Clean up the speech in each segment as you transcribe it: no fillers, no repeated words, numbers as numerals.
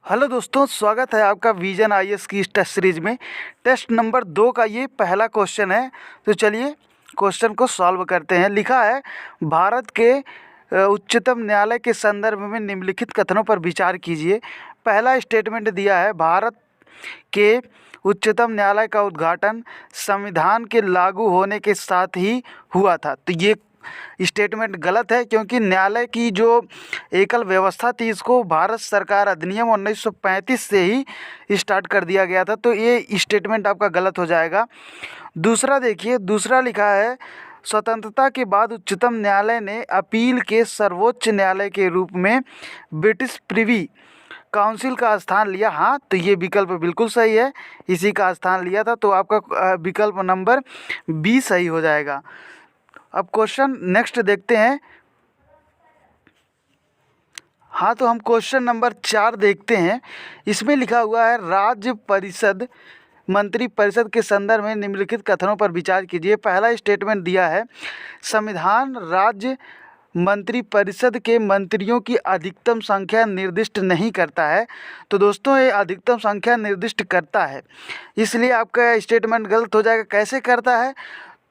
Hello दोस्तों, स्वागत है आपका विजन आईएएस की इस टेस्ट सीरीज में। टेस्ट नंबर 2 का ये पहला क्वेश्चन है। तो चलिए क्वेश्चन को सॉल्व करते हैं। लिखा है, भारत के उच्चतम न्यायालय के संदर्भ में निम्नलिखित कथनों पर विचार कीजिए। पहला स्टेटमेंट दिया है, भारत के उच्चतम न्यायालय का उद्घाटन संविधान के लागू होने के साथ ही हुआ था। तो ये स्टेटमेंट गलत है, क्योंकि न्यायालय की जो एकल व्यवस्था थी इसको भारत सरकार अधिनियम 1935 से ही स्टार्ट कर दिया गया था। तो ये स्टेटमेंट आपका गलत हो जाएगा। दूसरा देखिए, दूसरा लिखा है, स्वतंत्रता के बाद उच्चतम न्यायालय ने अपील के सर्वोच्च न्यायालय के रूप में ब्रिटिश प्रिवी काउंसिल का स्थान लिया। हाँ, तो ये विकल्प बिल्कुल सही है, इसी का स्थान लिया था। तो आपका विकल्प नंबर बी सही हो जाएगा। अब क्वेश्चन नेक्स्ट देखते हैं। हाँ, तो हम क्वेश्चन नंबर 4 देखते हैं। इसमें लिखा हुआ है, राज्य परिषद मंत्री परिषद के संदर्भ में निम्नलिखित कथनों पर विचार कीजिए। पहला स्टेटमेंट दिया है, संविधान राज्य मंत्री परिषद के मंत्रियों की अधिकतम संख्या निर्दिष्ट नहीं करता है। तो दोस्तों, ये अधिकतम संख्या निर्दिष्ट करता है, इसलिए आपका स्टेटमेंट गलत हो जाएगा। कैसे करता है?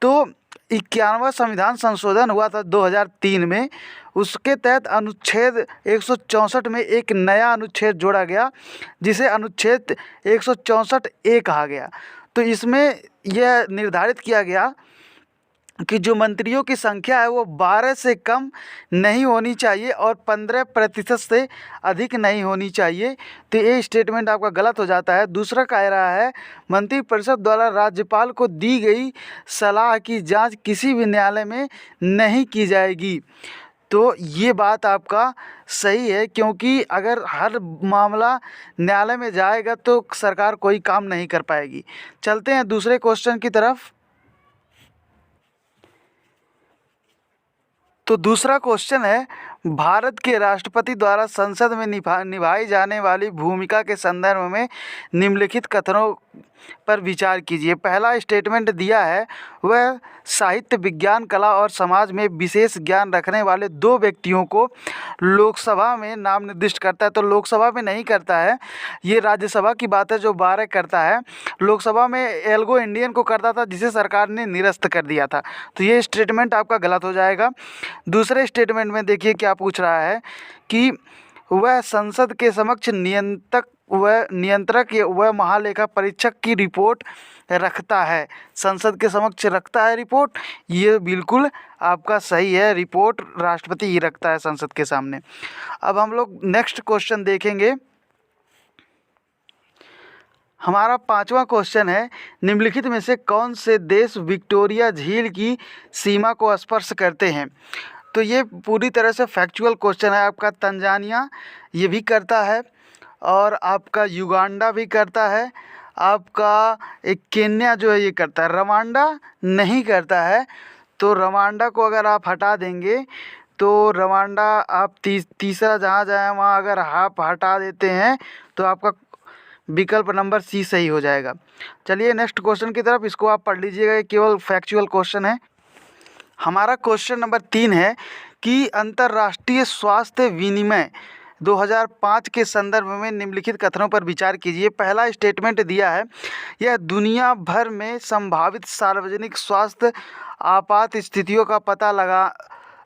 तो 91वां संविधान संशोधन हुआ था 2003 में। उसके तहत अनुच्छेद 164 में एक नया अनुच्छेद जोड़ा गया, जिसे अनुच्छेद 164 ए कहा गया। तो इसमें यह निर्धारित किया गया कि जो मंत्रियों की संख्या है वो 12 से कम नहीं होनी चाहिए और 15% से अधिक नहीं होनी चाहिए। तो ये स्टेटमेंट आपका गलत हो जाता है। दूसरा कह रहा है, मंत्रिपरिषद द्वारा राज्यपाल को दी गई सलाह की जांच किसी भी न्यायालय में नहीं की जाएगी। तो ये बात आपका सही है, क्योंकि अगर हर मामला न्यायालय में जाएगा तो सरकार कोई काम नहीं कर पाएगी। चलते हैं दूसरे क्वेश्चन की तरफ। तो दूसरा क्वेश्चन है, भारत के राष्ट्रपति द्वारा संसद में निभाई जाने वाली भूमिका के संदर्भ में निम्नलिखित कथनों पर विचार कीजिए। पहला स्टेटमेंट दिया है, वह साहित्य, विज्ञान, कला और समाज में विशेष ज्ञान रखने वाले 2 व्यक्तियों को लोकसभा में नाम निर्दिष्ट करता है। तो लोकसभा में नहीं करता है, ये राज्यसभा की बात है जो 12 करता है। लोकसभा में एल्गो इंडियन को करता था, जिसे सरकार ने निरस्त कर दिया था। तो ये स्टेटमेंट आपका गलत हो जाएगा। दूसरे स्टेटमेंट में देखिए क्या पूछ रहा है कि वह संसद के समक्ष नियंत्रक व महालेखा परीक्षक की रिपोर्ट रखता है। संसद के समक्ष रखता है रिपोर्ट, ये बिल्कुल आपका सही है। रिपोर्ट राष्ट्रपति ही रखता है संसद के सामने। अब हम लोग नेक्स्ट क्वेश्चन देखेंगे। हमारा 5वां क्वेश्चन है, निम्नलिखित में से कौन से देश विक्टोरिया झील की सीमा को स्पर्श करते हैं? तो ये पूरी तरह से फैक्चुअल क्वेश्चन है आपका। तंजानिया ये भी करता है, और आपका युगांडा भी करता है, आपका एक केन्या जो है ये करता है। रवांडा नहीं करता है। तो रवांडा को अगर आप हटा देंगे तो रवांडा आप तीसरा जहाँ जाए वहाँ अगर आप हटा देते हैं तो आपका विकल्प नंबर सी सही हो जाएगा। चलिए नेक्स्ट क्वेश्चन की तरफ, इसको आप पढ़ लीजिएगा, ये केवल फैक्चुअल क्वेश्चन है। हमारा क्वेश्चन नंबर 3 है कि अंतर्राष्ट्रीय स्वास्थ्य विनिमय 2005 के संदर्भ में निम्नलिखित कथनों पर विचार कीजिए। पहला स्टेटमेंट दिया है, यह दुनिया भर में संभावित सार्वजनिक स्वास्थ्य आपात स्थितियों का पता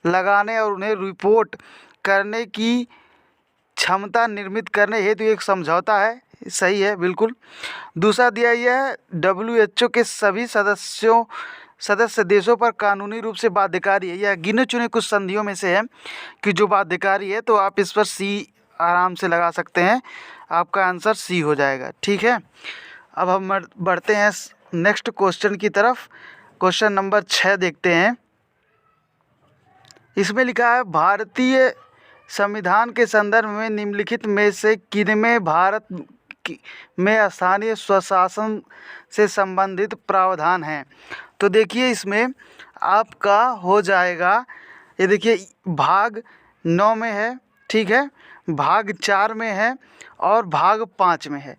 लगाने और उन्हें रिपोर्ट करने की क्षमता निर्मित करने हेतु एक समझौता है। सही है, बिल्कुल। दूसरा दिया यह है, WHO के सभी सदस्य देशों पर कानूनी रूप से बाध्यकारी है। यह गिने चुने कुछ संधियों में से है कि जो बाध्यकारी है, तो आप इस पर सी आराम से लगा सकते हैं। आपका आंसर सी हो जाएगा। ठीक है, अब हम बढ़ते हैं नेक्स्ट क्वेश्चन की तरफ। क्वेश्चन नंबर 6 देखते हैं। इसमें लिखा है, भारतीय संविधान के संदर्भ में निम्नलिखित में से किनमें भारत में स्थानीय स्वशासन से संबंधित प्रावधान हैं? तो देखिए इसमें आपका हो जाएगा, ये देखिए भाग 9 में है, ठीक है, भाग 4 में है और भाग 5 में है।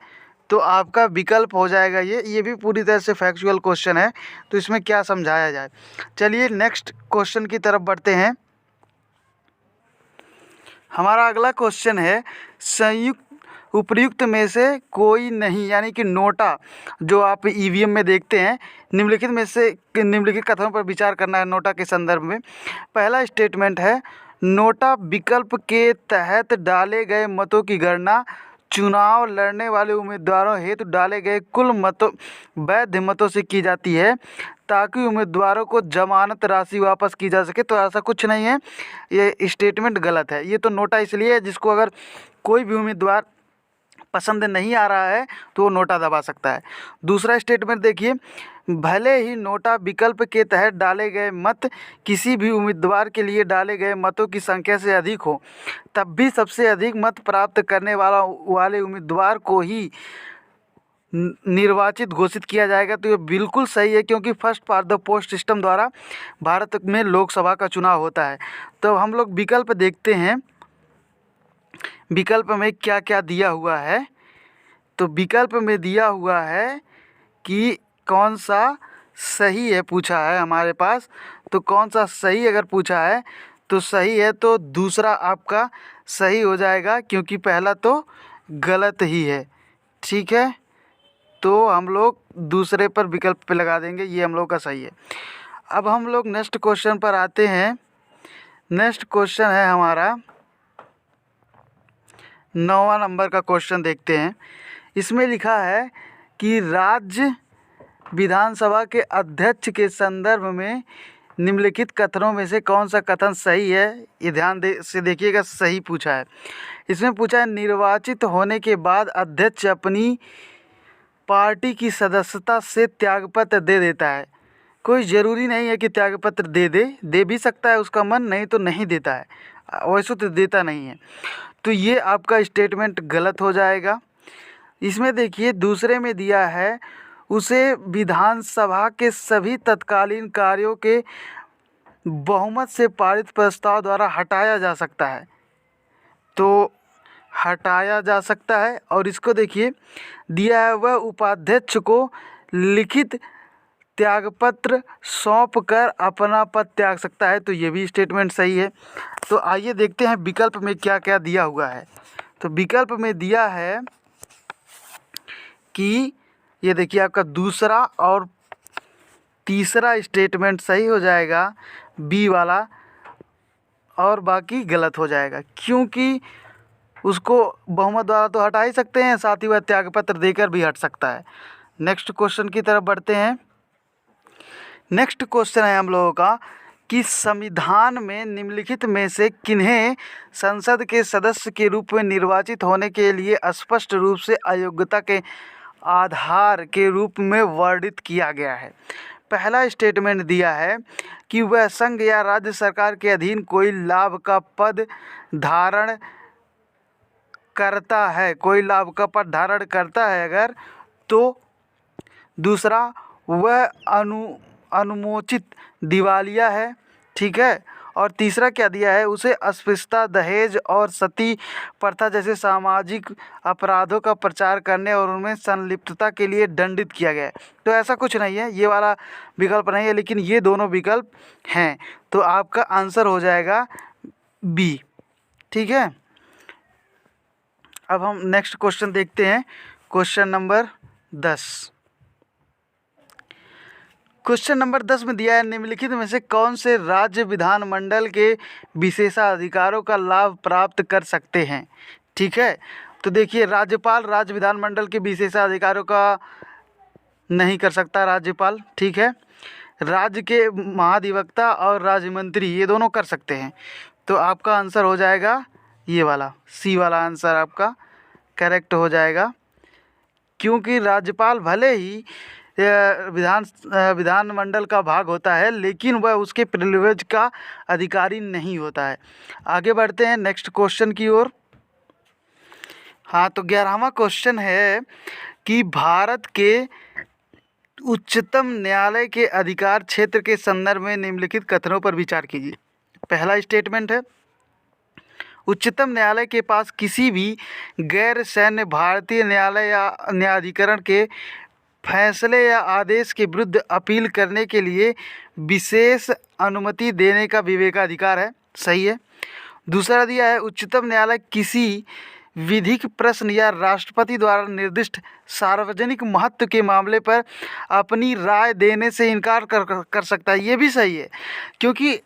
तो आपका विकल्प हो जाएगा ये भी पूरी तरह से फैक्चुअल क्वेश्चन है। तो इसमें क्या समझाया जाए? चलिए नेक्स्ट क्वेश्चन की तरफ बढ़ते हैं। हमारा अगला क्वेश्चन है, संयुक्त उपयुक्त में से कोई नहीं, यानी कि नोटा जो आप ईवीएम में देखते हैं, निम्नलिखित में से निम्नलिखित कथनों पर विचार करना है नोटा के संदर्भ में। पहला स्टेटमेंट है, नोटा विकल्प के तहत डाले गए मतों की गणना चुनाव लड़ने वाले उम्मीदवारों हेतु डाले गए कुल मतों वैध मतों से की जाती है ताकि उम्मीदवारों को जमानत राशि वापस की जा सके। तो ऐसा कुछ नहीं है, ये स्टेटमेंट गलत है। ये तो नोटा इसलिए है जिसको अगर कोई भी उम्मीदवार पसंद नहीं आ रहा है तो वो नोटा दबा सकता है। दूसरा स्टेटमेंट देखिए, भले ही नोटा विकल्प के तहत डाले गए मत किसी भी उम्मीदवार के लिए डाले गए मतों की संख्या से अधिक हो, तब भी सबसे अधिक मत प्राप्त करने वाले उम्मीदवार को ही निर्वाचित घोषित किया जाएगा। तो ये बिल्कुल सही है, क्योंकि first past the post system द्वारा भारत में लोकसभा का चुनाव होता है। तो हम लोग विकल्प देखते हैं, विकल्प में क्या क्या दिया हुआ है। तो विकल्प में दिया हुआ है कि कौन सा सही है पूछा है हमारे पास। तो कौन सा सही अगर पूछा है तो सही है, तो दूसरा आपका सही हो जाएगा, क्योंकि पहला तो गलत ही है। ठीक है, तो हम लोग दूसरे पर विकल्प पे लगा देंगे, ये हम लोग का सही है। अब हम लोग नेक्स्ट क्वेश्चन पर आते हैं। नेक्स्ट क्वेश्चन है हमारा 9वां नंबर का क्वेश्चन देखते हैं। इसमें लिखा है कि राज्य विधानसभा के अध्यक्ष के संदर्भ में निम्नलिखित कथनों में से कौन सा कथन सही है। ये ध्यान से देखिएगा, सही पूछा है। इसमें पूछा है, निर्वाचित होने के बाद अध्यक्ष अपनी पार्टी की सदस्यता से त्यागपत्र दे देता है। कोई ज़रूरी नहीं है कि त्यागपत्र दे भी सकता है उसका मन, नहीं तो नहीं देता है, वैसे तो देता नहीं है। तो ये आपका स्टेटमेंट गलत हो जाएगा। इसमें देखिए दूसरे में दिया है, उसे विधानसभा के सभी तत्कालीन कार्यों के बहुमत से पारित प्रस्ताव द्वारा हटाया जा सकता है। तो हटाया जा सकता है। और इसको देखिए दिया है, वह उपाध्यक्ष को लिखित त्यागपत्र सौंप कर अपना पद त्याग सकता है। तो ये भी स्टेटमेंट सही है। तो आइए देखते हैं विकल्प में क्या क्या दिया हुआ है। तो विकल्प में दिया है कि ये देखिए आपका दूसरा और तीसरा स्टेटमेंट सही हो जाएगा, बी वाला, और बाकी गलत हो जाएगा, क्योंकि उसको बहुमत द्वारा तो हटा ही सकते हैं, साथ ही वह त्यागपत्र देकर भी हट सकता है। नेक्स्ट क्वेश्चन की तरफ बढ़ते हैं। नेक्स्ट क्वेश्चन है हम लोगों का कि संविधान में निम्नलिखित में से किन्हें संसद के सदस्य के रूप में निर्वाचित होने के लिए स्पष्ट रूप से अयोग्यता के आधार के रूप में वर्णित किया गया है। पहला स्टेटमेंट दिया है कि वह संघ या राज्य सरकार के अधीन कोई लाभ का पद धारण करता है, कोई लाभ का पद धारण करता है अगर, तो दूसरा वह अनुमोचित दिवालिया है। ठीक है, और तीसरा क्या दिया है, उसे अस्पृश्यता, दहेज और सती प्रथा जैसे सामाजिक अपराधों का प्रचार करने और उनमें संलिप्तता के लिए दंडित किया गया है। तो ऐसा कुछ नहीं है, ये वाला विकल्प नहीं है, लेकिन ये दोनों विकल्प हैं। तो आपका आंसर हो जाएगा बी। ठीक है, अब हम नेक्स्ट क्वेश्चन देखते हैं, क्वेश्चन नंबर 10। क्वेश्चन नंबर 10 में दिया है, निम्नलिखित में से कौन से राज्य विधानमंडल के विशेषाधिकारों का लाभ प्राप्त कर सकते हैं। ठीक है, तो देखिए राज्यपाल राज्य विधानमंडल के विशेषाधिकारों का नहीं कर सकता राज्यपाल। ठीक है, राज्य के महाधिवक्ता और राज्य मंत्री ये दोनों कर सकते हैं। तो आपका आंसर हो जाएगा ये वाला, सी वाला आंसर आपका करेक्ट हो जाएगा, क्योंकि राज्यपाल भले ही विधानमंडल का भाग होता है, लेकिन वह उसके प्रिविलेज का अधिकारी नहीं होता है। आगे बढ़ते हैं नेक्स्ट क्वेश्चन की ओर। हाँ, तो 11वां क्वेश्चन है कि भारत के उच्चतम न्यायालय के अधिकार क्षेत्र के संदर्भ में निम्नलिखित कथनों पर विचार कीजिए। पहला स्टेटमेंट है, उच्चतम न्यायालय के पास किसी भी गैर सैन्य भारतीय न्यायालय या न्यायाधिकरण के फैसले या आदेश के विरुद्ध अपील करने के लिए विशेष अनुमति देने का विवेकाधिकार है। सही है। दूसरा दिया है, उच्चतम न्यायालय किसी विधिक प्रश्न या राष्ट्रपति द्वारा निर्दिष्ट सार्वजनिक महत्व के मामले पर अपनी राय देने से इनकार कर सकता है। ये भी सही है, क्योंकि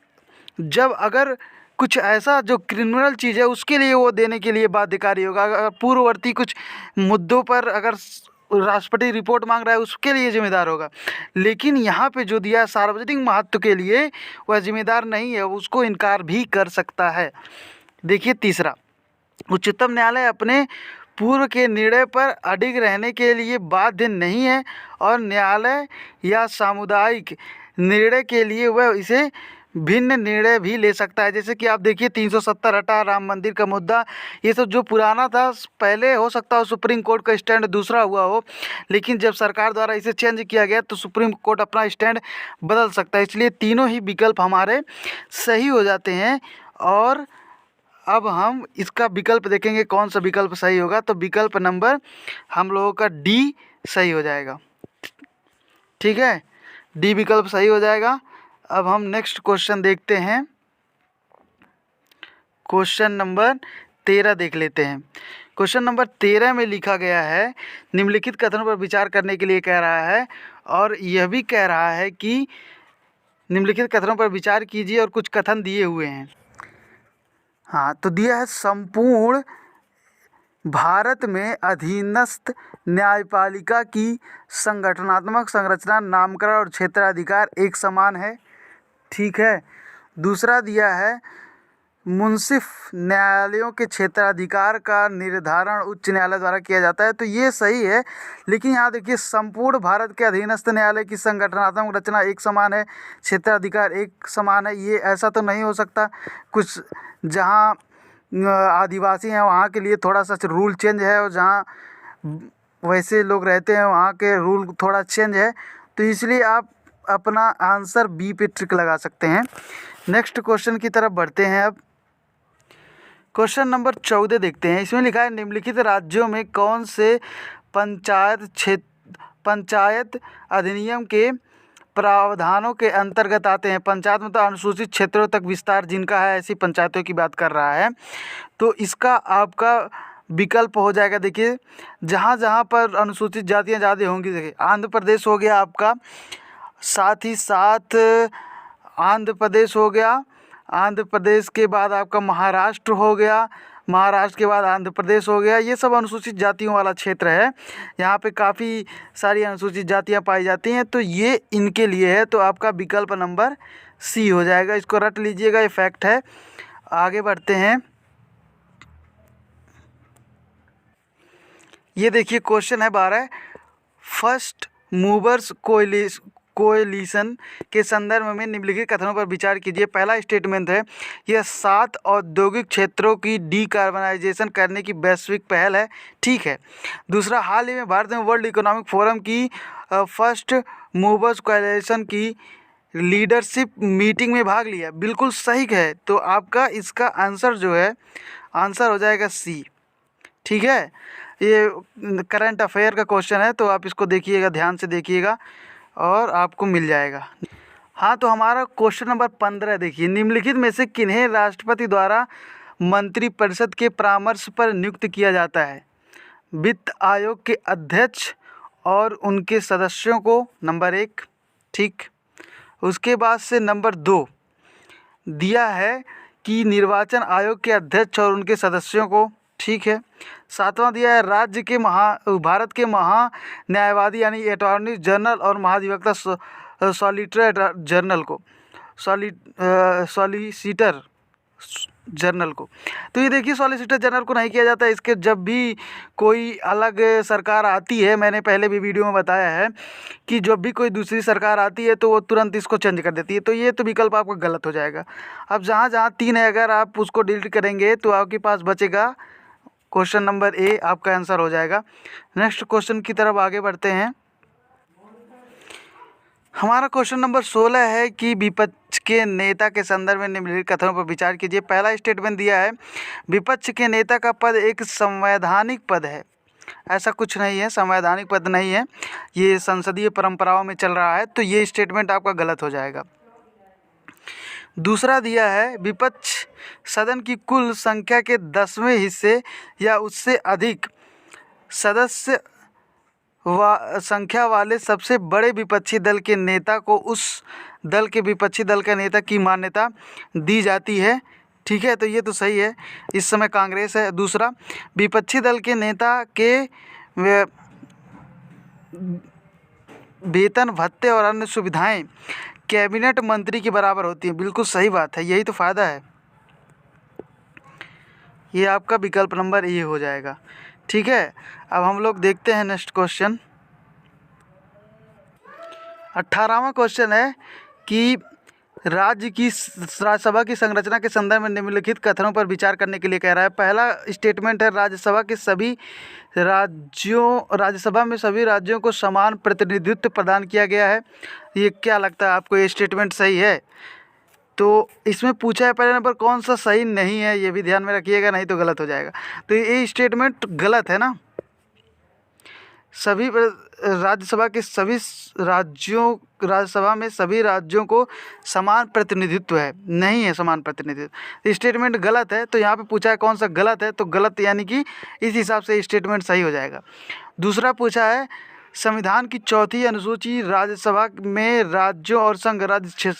जब अगर कुछ ऐसा जो क्रिमिनल चीज़ है उसके लिए वो देने के लिए बाध्यकारी होगा। अगर पूर्ववर्ती कुछ मुद्दों पर अगर राष्ट्रपति रिपोर्ट मांग रहा है उसके लिए जिम्मेदार होगा, लेकिन यहाँ पे जो दिया सार्वजनिक महत्व के लिए वह जिम्मेदार नहीं है, उसको इनकार भी कर सकता है। देखिए तीसरा, उच्चतम न्यायालय अपने पूर्व के निर्णय पर अडिग रहने के लिए बाध्य नहीं है और न्यायालय या सामुदायिक निर्णय के लिए वह इसे भिन्न निर्णय भी ले सकता है। जैसे कि आप देखिए 370 हटा, राम मंदिर का मुद्दा, ये सब जो पुराना था पहले हो सकता हो सुप्रीम कोर्ट का स्टैंड दूसरा हुआ हो, लेकिन जब सरकार द्वारा इसे चेंज किया गया तो सुप्रीम कोर्ट अपना स्टैंड बदल सकता है। इसलिए तीनों ही विकल्प हमारे सही हो जाते हैं। और अब हम इसका विकल्प देखेंगे कौन सा विकल्प सही होगा, तो विकल्प नंबर हम लोगों का डी सही हो जाएगा। ठीक है, डी विकल्प सही हो जाएगा। अब हम नेक्स्ट क्वेश्चन देखते हैं, क्वेश्चन नंबर 13 देख लेते हैं। क्वेश्चन नंबर 13 में लिखा गया है, निम्नलिखित कथनों पर विचार करने के लिए कह रहा है और यह भी कह रहा है कि निम्नलिखित कथनों पर विचार कीजिए और कुछ कथन दिए हुए हैं। हाँ, तो दिया है संपूर्ण भारत में अधीनस्थ न्यायपालिका की संगठनात्मक संरचना, नामकरण और क्षेत्राधिकार एक समान है। ठीक है। दूसरा दिया है मुंसिफ न्यायालयों के क्षेत्राधिकार का निर्धारण उच्च न्यायालय द्वारा किया जाता है, तो ये सही है। लेकिन यहाँ देखिए संपूर्ण भारत के अधीनस्थ न्यायालय की संगठनात्मक रचना एक समान है, क्षेत्राधिकार एक समान है, ये ऐसा तो नहीं हो सकता। कुछ जहाँ आदिवासी हैं वहाँ के लिए थोड़ा सा रूल चेंज है और जहाँ वैसे लोग रहते हैं वहाँ के रूल थोड़ा चेंज है, तो इसलिए आप अपना आंसर बी पे टिक लगा सकते हैं। नेक्स्ट क्वेश्चन की तरफ बढ़ते हैं। अब क्वेश्चन नंबर 14 देखते हैं। इसमें लिखा है, निम्नलिखित राज्यों में कौन से पंचायत अधिनियम के प्रावधानों के अंतर्गत आते हैं। पंचायत मतलब अनुसूचित क्षेत्रों तक विस्तार जिनका है, ऐसी पंचायतों की बात कर रहा है। तो इसका आपका विकल्प हो जाएगा, देखिए जहाँ जहाँ पर अनुसूचित जातियाँ ज़्यादा होंगी, देखिए आंध्र प्रदेश हो गया आपका, साथ ही साथ आंध्र प्रदेश हो गया, आंध्र प्रदेश के बाद आपका महाराष्ट्र हो गया, महाराष्ट्र के बाद आंध्र प्रदेश हो गया। ये सब अनुसूचित जातियों वाला क्षेत्र है, यहाँ पे काफ़ी सारी अनुसूचित जातियाँ पाई जाती हैं, तो ये इनके लिए है। तो आपका विकल्प नंबर सी हो जाएगा, इसको रट लीजिएगा, ये फैक्ट है। आगे बढ़ते हैं। ये देखिए क्वेश्चन है 12, फर्स्ट मूवर्स कोएलिशन के संदर्भ में निम्नलिखित कथनों पर विचार कीजिए। पहला स्टेटमेंट है, यह 7 औद्योगिक क्षेत्रों की डीकार्बनाइजेशन करने की वैश्विक पहल है। ठीक है। दूसरा, हाल ही में भारत में वर्ल्ड इकोनॉमिक फोरम की फर्स्ट मूवर्स कोएलिशन की लीडरशिप मीटिंग में भाग लिया। बिल्कुल सही है। तो आपका इसका आंसर जो है, आंसर हो जाएगा सी। ठीक है, ये करंट अफेयर का क्वेश्चन है, तो आप इसको देखिएगा, ध्यान से देखिएगा और आपको मिल जाएगा। हाँ, तो हमारा क्वेश्चन नंबर 15 देखिए, निम्नलिखित में से किन्हें राष्ट्रपति द्वारा मंत्रिपरिषद के परामर्श पर नियुक्त किया जाता है। वित्त आयोग के अध्यक्ष और उनके सदस्यों को, नंबर 1। ठीक। उसके बाद से नंबर 2 दिया है कि निर्वाचन आयोग के अध्यक्ष और उनके सदस्यों को। ठीक है। 7वां दिया है राज्य के भारत के महान्यायवादी यानी अटॉर्नी जनरल और महाधिवक्ता सॉलिसिटर जनरल को, सॉलिसिटर जनरल को। तो ये देखिए सॉलिसिटर जनरल को नहीं किया जाता। इसके जब भी कोई अलग सरकार आती है, मैंने पहले भी वीडियो में बताया है कि जब भी कोई दूसरी सरकार आती है तो वो तुरंत इसको चेंज कर देती है। तो ये तो विकल्प आपका गलत हो जाएगा। अब जहाँ जहाँ 3 है, अगर आप उसको डिलीट करेंगे तो आपके पास बचेगा क्वेश्चन नंबर ए, आपका आंसर हो जाएगा। नेक्स्ट क्वेश्चन की तरफ आगे बढ़ते हैं। हमारा क्वेश्चन नंबर 16 है कि विपक्ष के नेता के संदर्भ में निम्नलिखित कथनों पर विचार कीजिए। पहला स्टेटमेंट दिया है, विपक्ष के नेता का पद एक संवैधानिक पद है। ऐसा कुछ नहीं है, संवैधानिक पद नहीं है, ये संसदीय परंपराओं में चल रहा है। तो ये स्टेटमेंट आपका गलत हो जाएगा। दूसरा दिया है विपक्ष सदन की कुल संख्या के 10वें हिस्से या उससे अधिक सदस्य संख्या वाले सबसे बड़े विपक्षी दल के नेता को उस दल के विपक्षी दल का नेता की मान्यता दी जाती है। ठीक है, तो ये तो सही है, इस समय कांग्रेस है। दूसरा, विपक्षी दल के नेता के वेतन भत्ते और अन्य सुविधाएं कैबिनेट मंत्री के बराबर होती हैं। बिल्कुल सही बात है, यही तो फ़ायदा है। ये आपका विकल्प नंबर ए हो जाएगा। ठीक है, अब हम लोग देखते हैं नेक्स्ट क्वेश्चन। 18वां क्वेश्चन है कि राज्यसभा की संरचना के संदर्भ में निम्नलिखित कथनों पर विचार करने के लिए कह रहा है। पहला स्टेटमेंट है, राज्यसभा में सभी राज्यों को समान प्रतिनिधित्व प्रदान किया गया है। ये क्या लगता है आपको, ये स्टेटमेंट सही है? तो इसमें पूछा है पहले नंबर कौन सा सही नहीं है, ये भी ध्यान में रखिएगा, नहीं तो गलत हो जाएगा। तो ये स्टेटमेंट गलत है ना। राज्यसभा में सभी राज्यों को समान प्रतिनिधित्व है, नहीं है समान प्रतिनिधित्व। स्टेटमेंट गलत है, तो यहाँ पे पूछा है कौन सा गलत है, तो गलत यानी कि इस हिसाब से स्टेटमेंट सही हो जाएगा। दूसरा पूछा है संविधान की चौथी अनुसूची राज्यसभा में राज्यों और संघ राज्य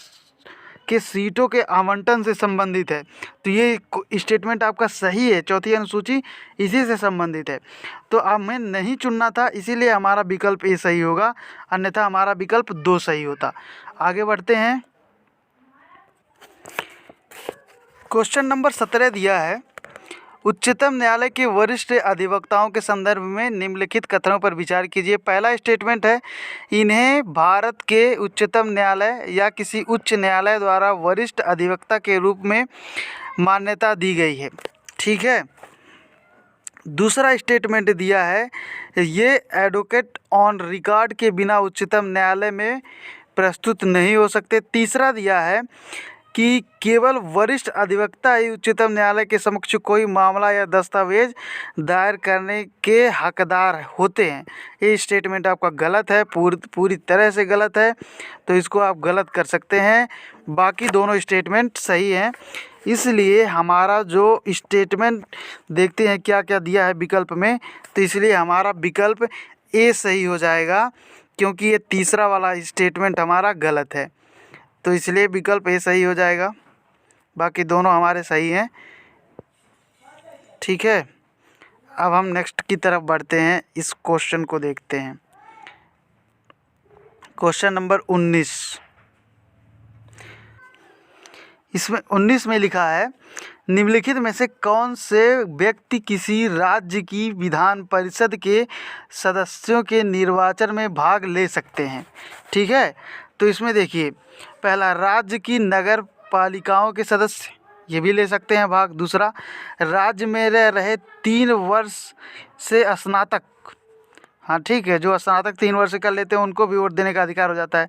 के सीटों के आवंटन से संबंधित है, तो ये स्टेटमेंट आपका सही है। चौथी अनुसूची इसी से संबंधित है, तो अब हमें नहीं चुनना था, इसीलिए हमारा विकल्प ए सही होगा, अन्यथा हमारा विकल्प 2 सही होता। आगे बढ़ते हैं। क्वेश्चन नंबर 17 दिया है, उच्चतम न्यायालय के वरिष्ठ अधिवक्ताओं के संदर्भ में निम्नलिखित कथनों पर विचार कीजिए। पहला स्टेटमेंट है, इन्हें भारत के उच्चतम न्यायालय या किसी उच्च न्यायालय द्वारा वरिष्ठ अधिवक्ता के रूप में मान्यता दी गई है। ठीक है। दूसरा स्टेटमेंट दिया है, ये एडवोकेट ऑन रिकॉर्ड के बिना उच्चतम न्यायालय में प्रस्तुत नहीं हो सकते। तीसरा दिया है कि केवल वरिष्ठ अधिवक्ता ही उच्चतम न्यायालय के समक्ष कोई मामला या दस्तावेज दायर करने के हकदार होते हैं। ये स्टेटमेंट आपका गलत है, पूरी तरह से गलत है, तो इसको आप गलत कर सकते हैं। बाकी दोनों स्टेटमेंट सही हैं, इसलिए हमारा जो स्टेटमेंट देखते हैं क्या क्या दिया है विकल्प में, तो इसलिए हमारा विकल्प ए सही हो जाएगा, क्योंकि ये तीसरा वाला स्टेटमेंट हमारा गलत है, तो इसलिए विकल्प ए सही हो जाएगा। बाकी दोनों हमारे सही हैं। ठीक है, अब हम नेक्स्ट की तरफ बढ़ते हैं, इस क्वेश्चन को देखते हैं। क्वेश्चन नंबर 19, इसमें 19 में लिखा है, निम्नलिखित में से कौन से व्यक्ति किसी राज्य की विधान परिषद के सदस्यों के निर्वाचन में भाग ले सकते हैं। ठीक है, तो इसमें देखिए, पहला राज्य की नगर पालिकाओं के सदस्य, ये भी ले सकते हैं भाग। दूसरा, राज्य में रह रहे 3 वर्ष से स्नातक, हाँ ठीक है, जो स्नातक 3 वर्ष कर लेते हैं उनको भी वोट देने का अधिकार हो जाता है।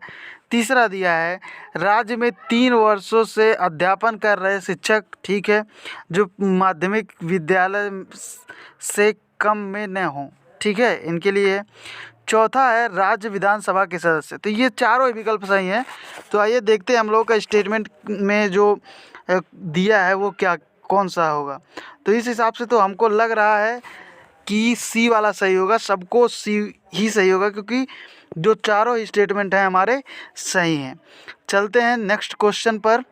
तीसरा दिया है, राज्य में 3 वर्षों से अध्यापन कर रहे शिक्षक, ठीक है, जो माध्यमिक विद्यालय से कम में न हों, ठीक है, इनके लिए। चौथा है राज्य विधानसभा के सदस्य। तो ये चारों ही विकल्प सही हैं। तो आइए देखते हैं हम लोग का स्टेटमेंट में जो दिया है वो क्या कौन सा होगा। तो इस हिसाब से तो हमको लग रहा है कि सी वाला सही होगा, सबको सी ही सही होगा, क्योंकि जो चारों स्टेटमेंट हैं हमारे सही हैं। चलते हैं नेक्स्ट क्वेश्चन पर।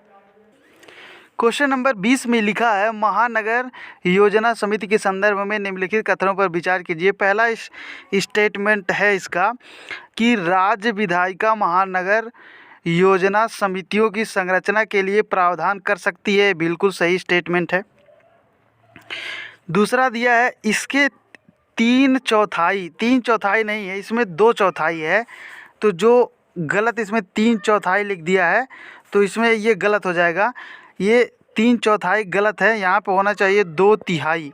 क्वेश्चन नंबर 20 में लिखा है, महानगर योजना समिति के संदर्भ में निम्नलिखित कथनों पर विचार कीजिए। पहला स्टेटमेंट है इसका कि राज्य विधायिका महानगर योजना समितियों की संरचना के लिए प्रावधान कर सकती है, बिल्कुल सही स्टेटमेंट है। दूसरा दिया है, इसके 3/4 नहीं है, इसमें 2/4 है, तो जो गलत इसमें 3/4 लिख दिया है, तो इसमें ये गलत हो जाएगा। ये 3/4 गलत है, यहाँ पे होना चाहिए 2/3।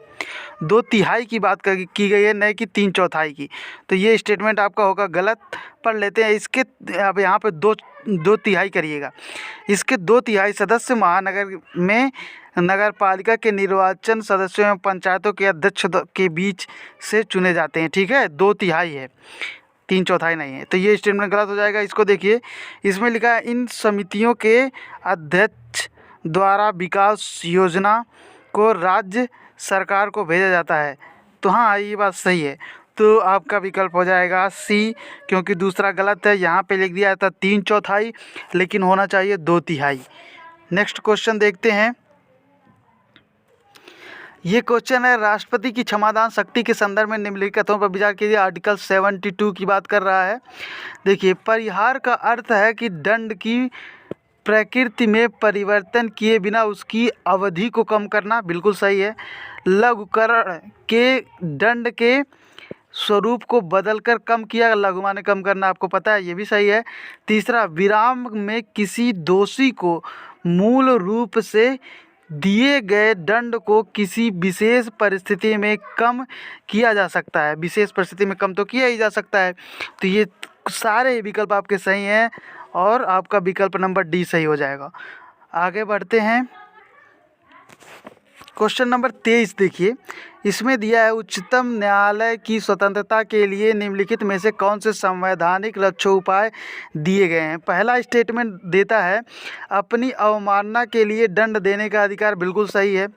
2/3 की बात की गई है, नहीं कि 3/4 की, तो ये स्टेटमेंट आपका होगा गलत। पढ़ लेते हैं इसके, अब यहाँ पे 2/3 करिएगा। इसके 2/3 सदस्य महानगर में नगर पालिका के निर्वाचन सदस्यों एवं पंचायतों के अध्यक्ष के बीच से चुने जाते हैं। ठीक है, 2/3 है, 3/4 नहीं है, तो ये स्टेटमेंट गलत हो जाएगा। इसको देखिए, इसमें लिखा है इन समितियों के अध्यक्ष द्वारा विकास योजना को राज्य सरकार को भेजा जाता है? तो हाँ, ये बात सही है। तो आपका विकल्प हो जाएगा सी, क्योंकि दूसरा गलत है। यहाँ पे लिख दिया था 3/4, लेकिन होना चाहिए 2/3। नेक्स्ट क्वेश्चन देखते हैं। ये क्वेश्चन है, राष्ट्रपति की क्षमादान शक्ति के संदर्भ में निम्नलिखित कथनों पर विचार कीजिए। आर्टिकल 72 की बात कर रहा है। देखिए, परिहार का अर्थ है कि दंड की प्रकृति में परिवर्तन किए बिना उसकी अवधि को कम करना, बिल्कुल सही है। लघुकरण के दंड के स्वरूप को बदलकर कम किया, लघु माने कम करना, आपको पता है, ये भी सही है। तीसरा, विराम में किसी दोषी को मूल रूप से दिए गए दंड को किसी विशेष परिस्थिति में कम किया जा सकता है। विशेष परिस्थिति में कम तो किया ही जा सकता है। तो ये सारे विकल्प आपके सही हैं और आपका विकल्प नंबर डी सही हो जाएगा। आगे बढ़ते हैं। क्वेश्चन नंबर 23 देखिए, इसमें दिया है, उच्चतम न्यायालय की स्वतंत्रता के लिए निम्नलिखित में से कौन से संवैधानिक रक्षोपाय दिए गए हैं? पहला स्टेटमेंट देता है, अपनी अवमानना के लिए दंड देने का अधिकार, बिल्कुल सही है।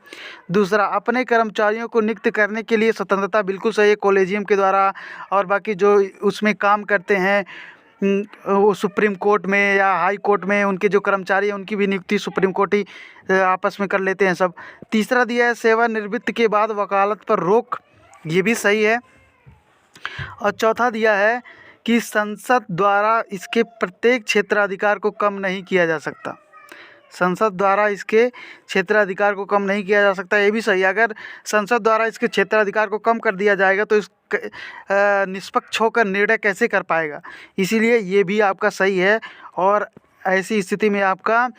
दूसरा, अपने कर्मचारियों को नियुक्त करने के लिए स्वतंत्रता, बिल्कुल सही है, कॉलेजियम के द्वारा। और बाकी जो उसमें काम करते हैं वो सुप्रीम कोर्ट में या हाई कोर्ट में, उनके जो कर्मचारी हैं उनकी भी नियुक्ति सुप्रीम कोर्ट ही आपस में कर लेते हैं सब। तीसरा दिया है, सेवानिवृत्ति के बाद वकालत पर रोक, ये भी सही है। और चौथा दिया है कि संसद द्वारा इसके प्रत्येक क्षेत्राधिकार को कम नहीं किया जा सकता। संसद द्वारा इसके क्षेत्राधिकार को कम नहीं किया जा सकता, ये भी सही है। अगर संसद द्वारा इसके क्षेत्राधिकार को कम कर दिया जाएगा तो इस निष्पक्ष होकर निर्णय कैसे कर पाएगा, इसीलिए ये भी आपका सही है। और ऐसी स्थिति में आपका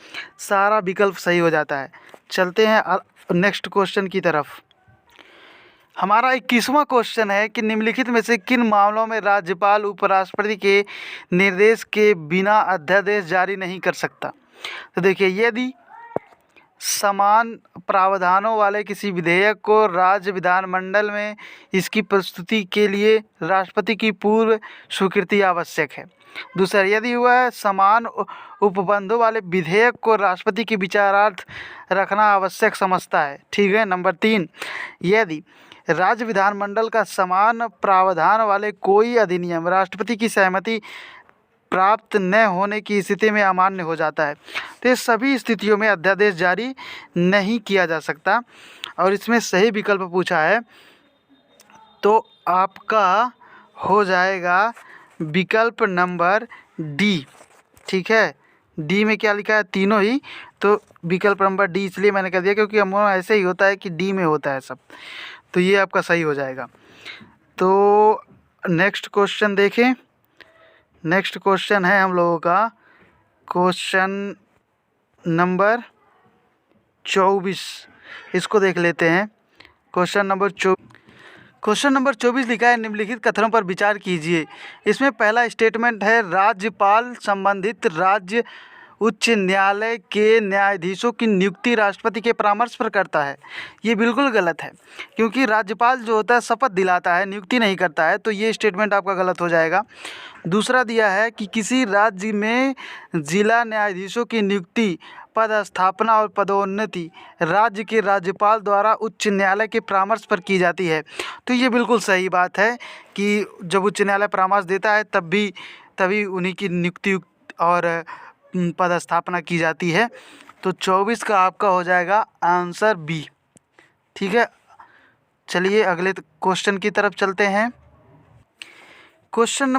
सारा विकल्प सही हो जाता है। चलते हैं नेक्स्ट क्वेश्चन की तरफ। हमारा 21वां क्वेश्चन है कि निम्नलिखित में से किन मामलों में राज्यपाल उपराष्ट्रपति के निर्देश के बिना अध्यादेश जारी नहीं कर सकता? तो देखिए, यदि समान प्रावधानों वाले किसी विधेयक को राज्य विधानमंडल में इसकी प्रस्तुति के लिए राष्ट्रपति की पूर्व स्वीकृति आवश्यक है। दूसरा, यदि वह समान उपबंधों वाले विधेयक को राष्ट्रपति के विचारार्थ रखना आवश्यक समझता है। ठीक है। नंबर 3, यदि राज्य विधानमंडल का समान प्रावधान वाले कोई अधिनियम राष्ट्रपति की सहमति प्राप्त न होने की स्थिति में अमान्य हो जाता है। तो ये सभी स्थितियों में अध्यादेश जारी नहीं किया जा सकता। और इसमें सही विकल्प पूछा है तो आपका हो जाएगा विकल्प नंबर डी। ठीक है, डी में क्या लिखा है? तीनों ही। तो विकल्प नंबर डी इसलिए मैंने कह दिया क्योंकि हम ऐसे ही होता है कि डी में होता है सब। तो ये आपका सही हो जाएगा। तो नेक्स्ट क्वेश्चन देखें। नेक्स्ट क्वेश्चन है हम लोगों का क्वेश्चन नंबर 24। इसको देख लेते हैं। क्वेश्चन नंबर 24 लिखा है, निम्नलिखित कथनों पर विचार कीजिए। इसमें पहला स्टेटमेंट है, राज्यपाल संबंधित राज्य उच्च न्यायालय के न्यायाधीशों की नियुक्ति राष्ट्रपति के परामर्श पर करता है। ये बिल्कुल गलत है, क्योंकि राज्यपाल जो होता है शपथ दिलाता है, नियुक्ति नहीं करता है। तो ये स्टेटमेंट आपका गलत हो जाएगा। दूसरा दिया है कि किसी राज्य में जिला न्यायाधीशों की नियुक्ति, पदस्थापना और पदोन्नति राज्य के राज्यपाल द्वारा उच्च न्यायालय के परामर्श पर की जाती है। तो ये बिल्कुल सही बात है कि जब उच्च न्यायालय परामर्श देता है तभी उन्हीं की नियुक्ति और पदस्थापना की जाती है। तो 24 का आपका हो जाएगा आंसर बी। ठीक है, चलिए अगले क्वेश्चन की तरफ चलते हैं। Question number